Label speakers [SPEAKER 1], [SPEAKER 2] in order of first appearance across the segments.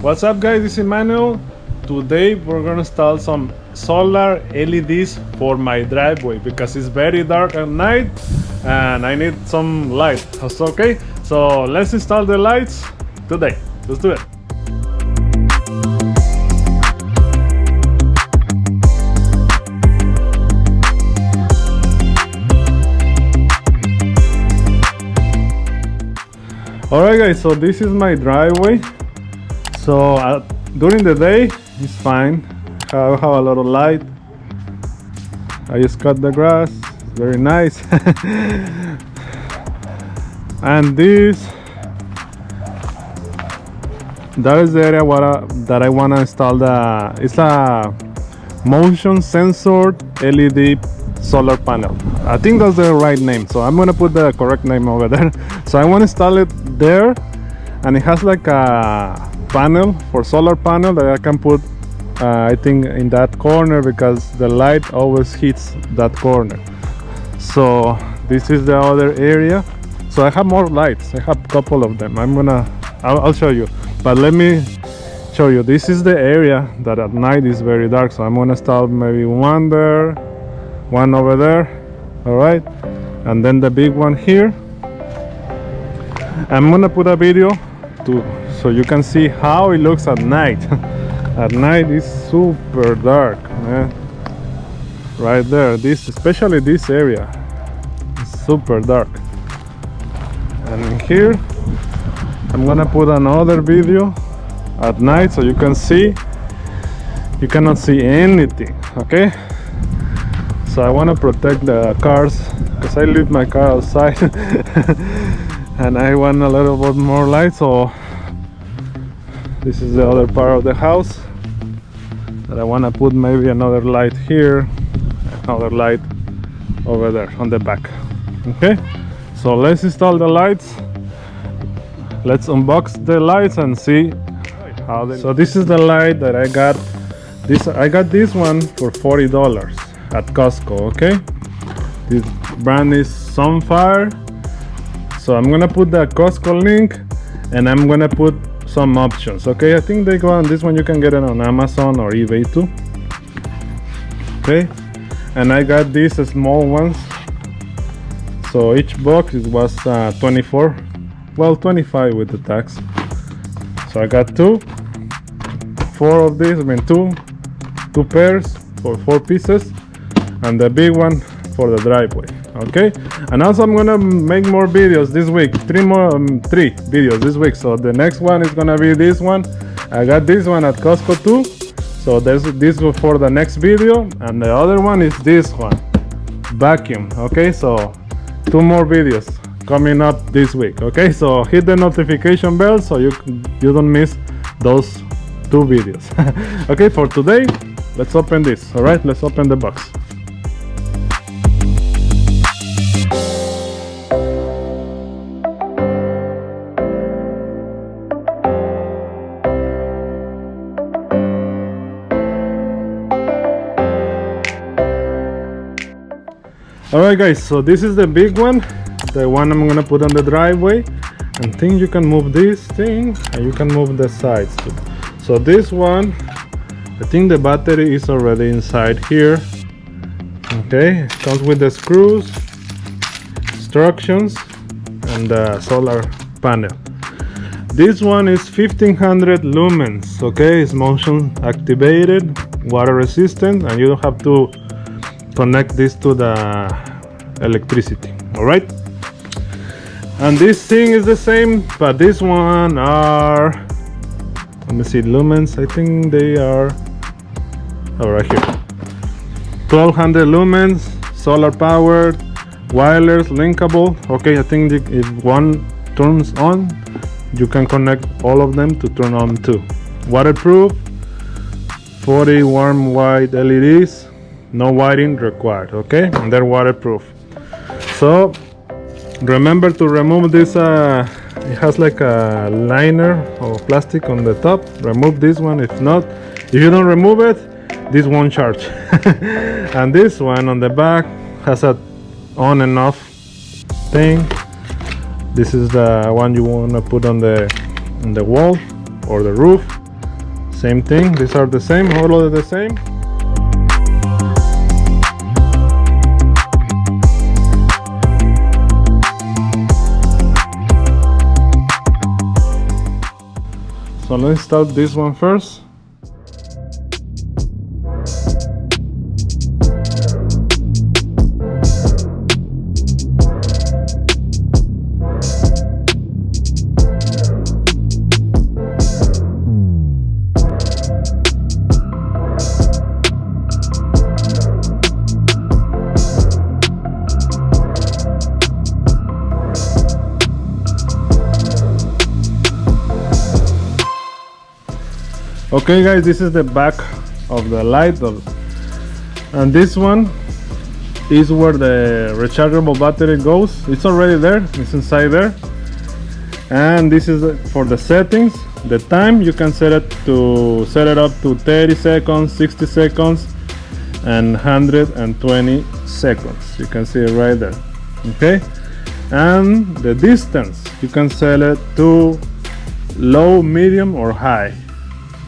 [SPEAKER 1] What's up guys, this is Emmanuel. Today we're gonna install some solar LEDs for my driveway because it's very dark at night and I need some light. Okay, so let's install the lights today. Let's do it. Alright guys, so this is my driveway. So during the day it's fine. I have a lot of light. I just cut the grass. It's very nice. And that is the area that I want to install. It's a motion sensor LED solar panel. I think that's the right name, so I'm gonna put the correct name over there. So I want to install it there, and it has like a panel for solar panel that I can put I think in that corner because the light always hits that corner. So this is the other area. So I have more lights. I have a couple of them. I'll show you, but let me show you. This is the area that at night is very dark, so I'm gonna install maybe one there, one over there. All right, and then the big one here. I'm gonna put a video so you can see how it looks at night. At night it's super dark, man. Right there, especially this area is super dark. And here I'm gonna put another video at night so you can see. You cannot see anything, okay? So I want to protect the cars because I leave my car outside. And I want a little bit more light, so this is the other part of the house that I want to put maybe another light here, another light over there on the back. Okay, so let's install the lights. Let's unbox the lights and see how they. So this is the light that I got. I got this one for $40 at Costco. Okay, this brand is Sunfire. So I'm gonna put the Costco link and I'm gonna put some options. Okay, I think they go on this one. You can get it on Amazon or eBay too. Okay, and I got these small ones. So each box was 24, well 25 with the tax. So I got four of these. I mean two pairs for 4 pieces, and the big one for the driveway. Okay, and also I'm gonna make more videos this week. 3 videos this week. So the next one is gonna be this one. I got this one at Costco too, so there's this for the next video, and the other one is this one, vacuum. Okay, so 2 more videos coming up this week. Okay, so hit the notification bell so you don't miss those 2 videos. Okay, for today let's open this. All right, let's open the box. Alright guys, so this is the big one, the one I'm gonna put on the driveway. And think you can move this thing and you can move the sides too. So this one, I think the battery is already inside here. Okay, it comes with the screws, instructions, and the solar panel. This one is 1500 lumens. Okay, it's motion activated, water resistant, and you don't have to connect this to the electricity. All right, and this thing is the same, but this one are, let me see, lumens. I think they are right here, 1200 lumens, solar powered, wireless, linkable. Okay, I think if one turns on, you can connect all of them to turn on too. Waterproof, 40 warm white LEDs. No wiring required. Okay, and they're waterproof. So remember to remove this. It has like a liner or plastic on the top. Remove this one. If you don't remove it, this won't charge. And this one on the back has a on and off thing. This is the one you want to put on the wall or the roof. Same thing, these are the same, all of the same. So let's start this one first. Okay guys, this is the back of the light, and this one is where the rechargeable battery goes. It's already there, it's inside there. And this is for the settings. The time, you can set it up to 30 seconds, 60 seconds, and 120 seconds. You can see it right there. Okay, and the distance, you can set it to low, medium, or high.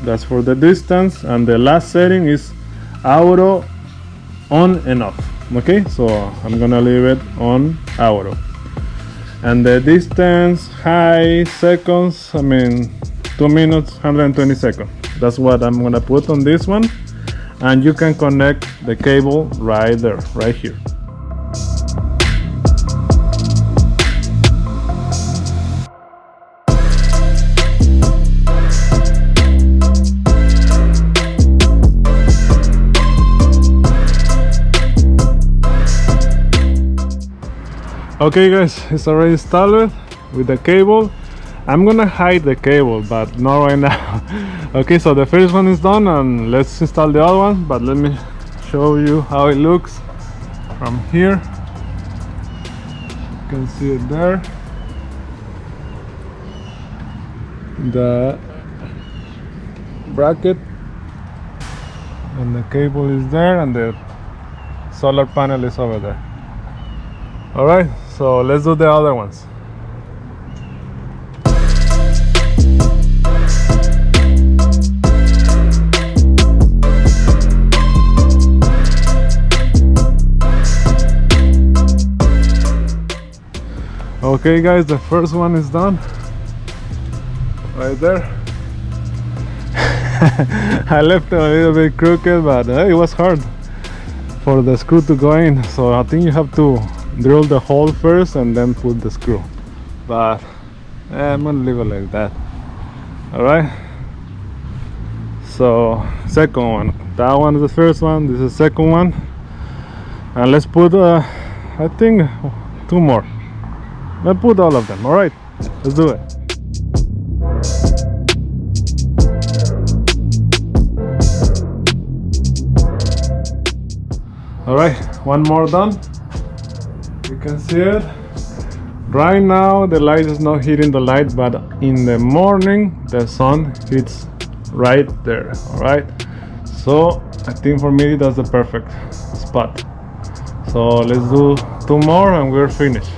[SPEAKER 1] That's for the distance. And the last setting is auto on and off. Okay, so I'm gonna leave it on auto. And the distance, high, seconds, 2 minutes, 120 seconds. That's what I'm gonna put on this one. And you can connect the cable right there, right here. Okay guys, it's already installed with the cable. I'm gonna hide the cable, but not right now. Okay, so the first one is done, and let's install the other one. But let me show you how it looks from here. You can see it there. The bracket and the cable is there, and the solar panel is over there. Alright, so let's do the other ones. Okay guys, the first one is done. Right there. I left it a little bit crooked, but it was hard for the screw to go in. So I think you have to drill the hole first and then put the screw. But I'm gonna leave it like that. Alright. So second one. That one is the first one. This is the second one. And let's put I think 2 more. Let's put all of them. Alright. Let's do it. Alright, one more done. You can see it. Right now the light is not hitting the light, but in the morning the sun hits right there. Alright, so I think for me that's the perfect spot. So let's do 2 more and we're finished.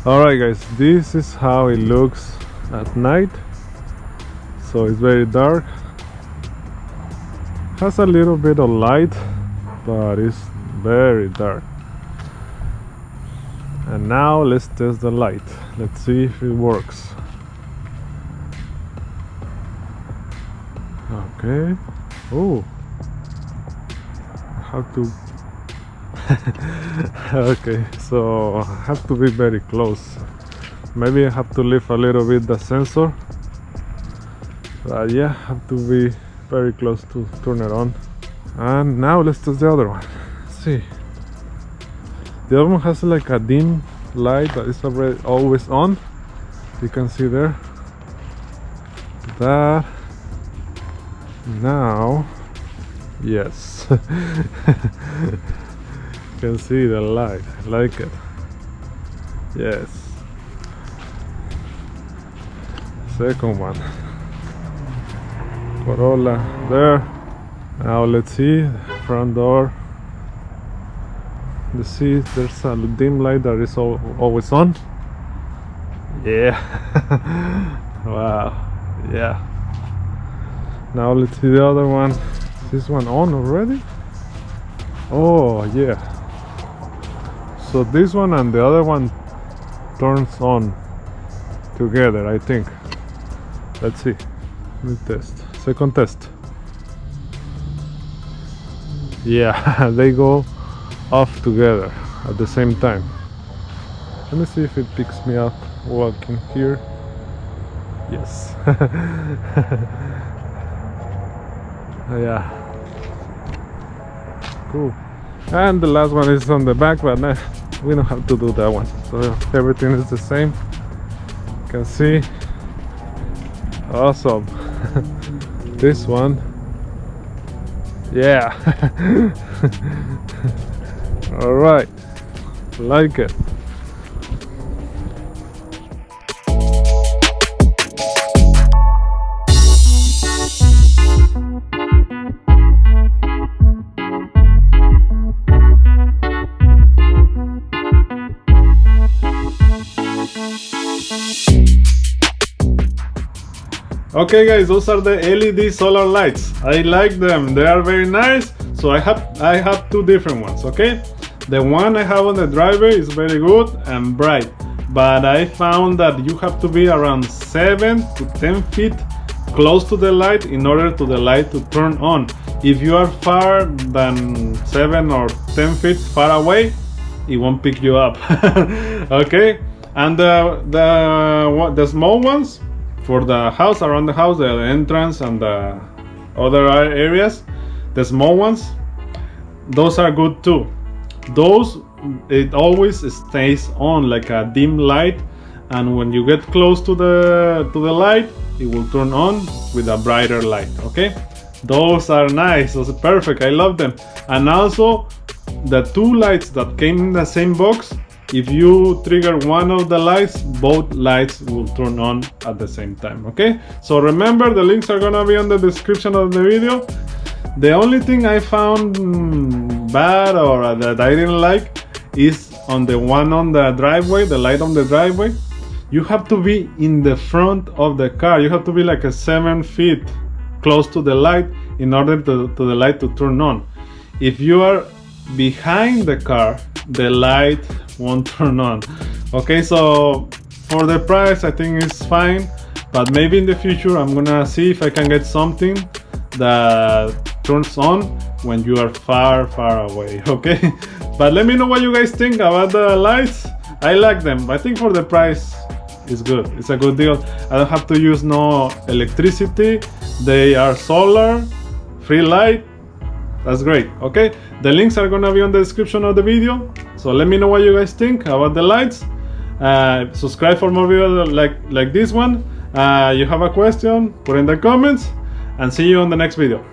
[SPEAKER 1] Alright guys, this is how it looks at night. So it's very dark, has a little bit of light, but it's very dark. And now let's test the light. Let's see if it works. Okay. Oh, I have to okay, so I have to be very close. Maybe I have to lift a little bit the sensor, but yeah, I have to be very close to turn it on. And now let's test the other one. Let's see, the other one has like a dim light that is already always on. You can see there that now, yes. You can see the light. I like it. Yes. Second one. Corolla there. Now let's see, front door. Let's see, there's a dim light that is always on. Yeah. Wow. Yeah. Now let's see the other one. Is this one on already? Oh yeah. So this one and the other one turns on together, I think. Let's see. Let me test. Second test. Yeah, they go off together at the same time. Let me see if it picks me up walking here. Yes. Yeah. Cool. And the last one is on the back, but we don't have to do that one. So everything is the same. You can see. Awesome. This one. Yeah. All right. Like it. Okay guys, those are the LED solar lights. I like them, they are very nice. So I have two different ones, okay? The one I have on the driveway is very good and bright, but I found that you have to be around 7 to 10 feet close to the light in order to the light to turn on. If you are far than 7 or 10 feet far away, it won't pick you up. Okay? And the small ones for the house, around the house, the entrance and the other areas, the small ones, those are good too. Those, it always stays on like a dim light, and when you get close to the light, it will turn on with a brighter light. Okay, those are nice, those are perfect, I love them. And also the two lights that came in the same box, if you trigger one of the lights, both lights will turn on at the same time. Okay, so remember, the links are gonna be on the description of the video. The only thing I found bad or that I didn't like is on the one on the driveway, the light on the driveway. You have to be in the front of the car. You have to be like a 7 feet close to the light in order to the light to turn on. If you are behind the car, the light won't turn on. Okay, so for the price I think it's fine, but maybe in the future I'm gonna see if I can get something that turns on when you are far away. Okay, but let me know what you guys think about the lights. I like them. I think for the price it's good, it's a good deal. I don't have to use no electricity, they are solar, free light. That's great. Okay, the links are gonna be on the description of the video, so let me know what you guys think about the lights. Subscribe for more videos like this one. You have a question, put in the comments, and see you on the next video.